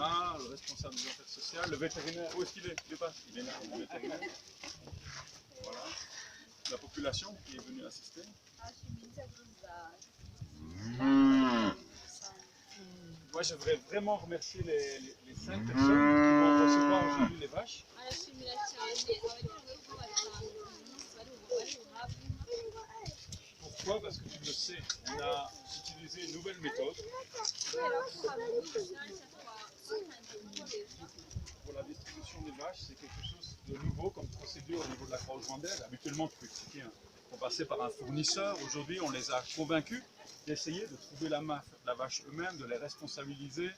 Thomas, le responsable des affaires sociales, le vétérinaire. Où est-ce qu'il est? Il est pas. Il est là, le vétérinaire. Voilà. La population qui est venue assister. Moi, je voudrais vraiment remercier les 5 personnes qui vont recevoir aujourd'hui les vaches. Pourquoi? Parce que tu le sais, on a utilisé une nouvelle méthode pour la distribution des vaches. C'est quelque chose de nouveau comme procédure au niveau de la Croix-Rouge-Vendée. Habituellement, tu peux expliquer, on passait par un fournisseur. Aujourd'hui, on les a convaincus d'essayer de trouver la vache eux-mêmes, de les responsabiliser.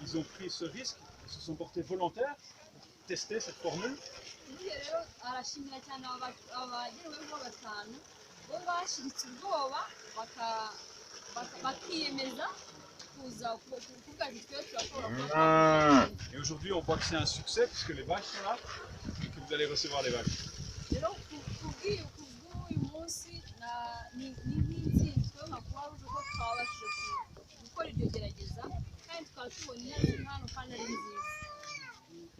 Ils ont pris ce risque, ils se sont portés volontaires pour tester cette formule. Et aujourd'hui, on voit que c'est un succès puisque les vaches sont là et que vous allez recevoir les vaches. Et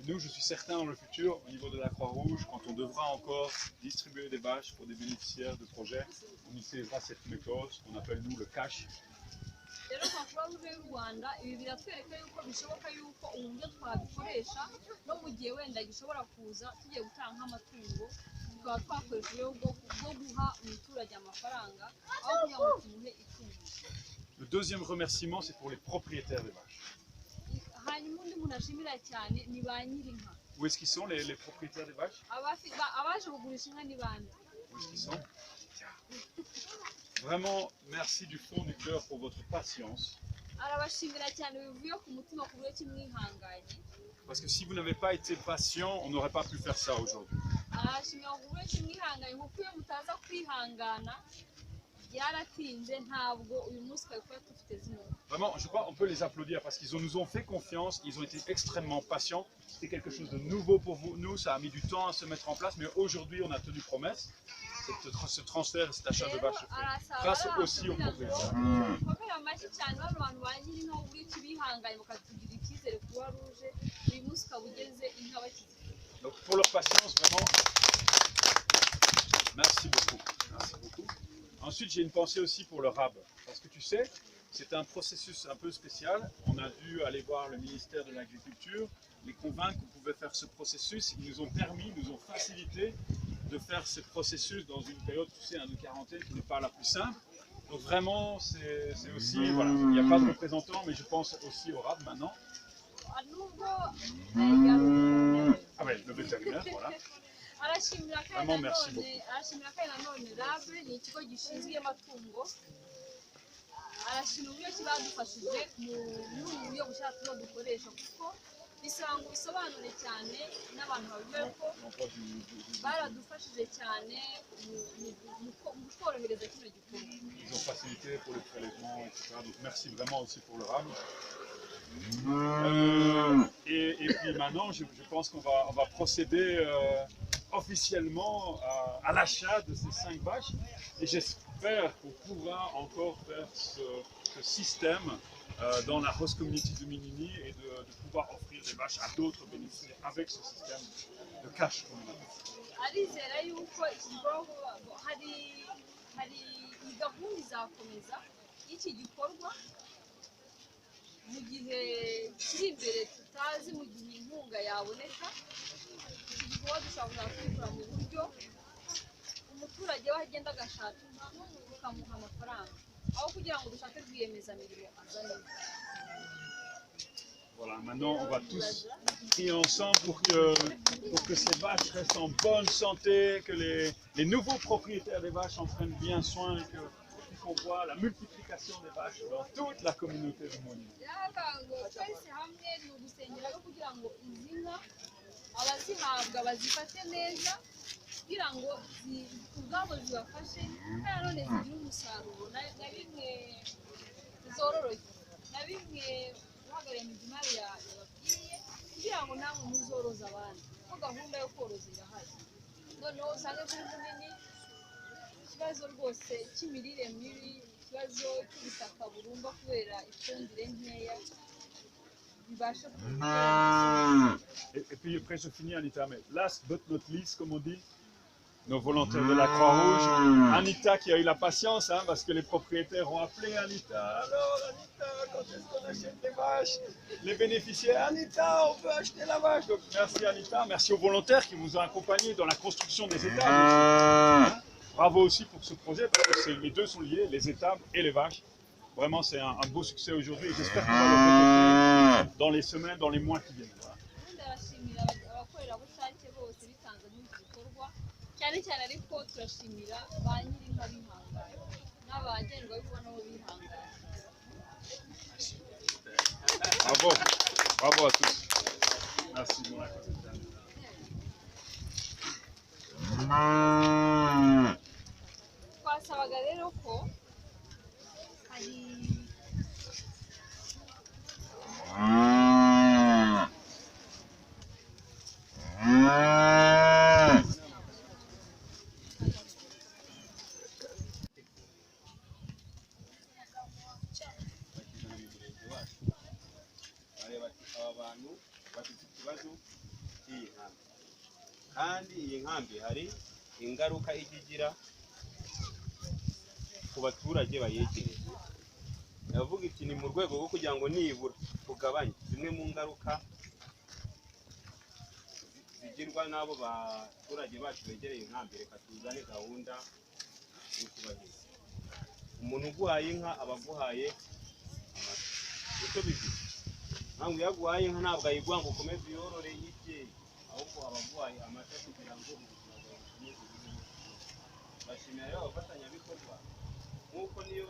nous, je suis certain dans le futur, au niveau de la Croix-Rouge, quand on devra encore distribuer des vaches pour des bénéficiaires de projets, on utilisera cette méthode, ce qu'on appelle nous le cash. Le deuxième remerciement, c'est pour les propriétaires des vaches. Où est-ce qu'ils sont les propriétaires des vaches? Où est-ce qu'ils sont? Vraiment, merci du fond du cœur pour votre patience. Parce que si vous n'avez pas été patient, on n'aurait pas pu faire ça aujourd'hui. Vraiment, je crois qu'on peut les applaudir parce qu'ils nous ont fait confiance, ils ont été extrêmement patients. C'était quelque chose de nouveau pour nous, ça a mis du temps à se mettre en place, mais aujourd'hui on a tenu promesse. Ce transfert, cet achat de vaches grâce aussi aux propriétaires. Donc pour leur patience, vraiment, merci beaucoup. Merci beaucoup. Ensuite, j'ai une pensée aussi pour le RAB, parce que tu sais, c'est un processus un peu spécial. On a dû aller voir le ministère de l'Agriculture, les convaincre qu'on pouvait faire ce processus. Ils nous ont permis, nous ont facilité de faire ce processus dans une période, tu sais, de quarantaine qui n'est pas la plus simple. Donc vraiment, c'est aussi, voilà, il n'y a pas de représentant, mais je pense aussi au RAB maintenant. Ah ouais, le vétérinaire, voilà. Vraiment, merci beaucoup. Ils ont facilité pour les prélèvements, etc. Donc merci vraiment aussi pour le RAB. Et puis maintenant, je pense qu'on va procéder officiellement à l'achat de ces 5 vaches. Et j'espère qu'on pourra encore faire ce système dans la host community de Minini et de pouvoir offrir des vaches à d'autres bénéficiaires avec ce système de cash. mu gihe kiri imbere tutazi mu gihe inkunga yaboneka iki gikorwa dushobora kubikora mu buryo umuturage we agenda agashaka inka ukamuha amafaranga aho kugira ngo dushake rwiyemezamirimo azane. Voilà, maintenant on va tous prier ensemble pour que ces vaches restent en bonne santé, que les nouveaux propriétaires des vaches en prennent bien soin et qu'on voit la multiplication des vaches dans toute la communauté de Monini. kugira ngo ubwabo zibafashe kandi none zigire umusaruro na bimwe zororoye na bimwe uhagarariye imijimari yababwiye kugira ngo namwe muzoroze abandi kuko gahunda yo koroza irahari noneho usanga kuri munini ikibazo rwose cy'imirire mibi ikibazo cy'ubutaka burumba kubera ifumbire nkeya bibasha Et puis après je finis Anita, mais last but not least comme on dit, nos volontaires de la Croix-Rouge, Anita qui a eu la patience hein, parce que les propriétaires ont appelé Anita. Alors Anita, quand est-ce qu'on achète les vaches? Les bénéficiaires, Anita, on peut acheter la vache. Donc merci Anita, merci aux volontaires qui vous ont accompagnés dans la construction des étables aussi. Hein? Bravo aussi pour ce projet parce que les deux sont liés, les étables et les vaches. Vraiment c'est un beau succès aujourd'hui et j'espère qu'on va le répéter dans les semaines, dans les mois qui viennent. Voilà. cyane cyane ariko turashimira ba nyir'inka b'ihangane n'abagendwa nabo bihangane. Bravo, bravo à tous. Merci. Twasabaga rero ko hari abantu bafite ikibazo cy'iyi nkambi kandi iyi nkambi hari ingaruka igira ku baturage bayegereye. Ndavuga iti ni mu rwego rwo kugira ngo nibura tugabanye zimwe mu ngaruka zigirwa n'abo baturage bacu begereye inkambi, reka tuzane gahunda yo kubahiriza. Umuntu uguhaye inka aba aguhaye amata, icyo bivuze ntabwo yaguhaye inka ntabwo ayiguha ngo ukomeze uyorore yibye, ahubwo aba aguhaye amata kugira ngo ubuzima bwawe bukomeze bube. Bashimira rero abafatanyabikorwa nk'uko niyo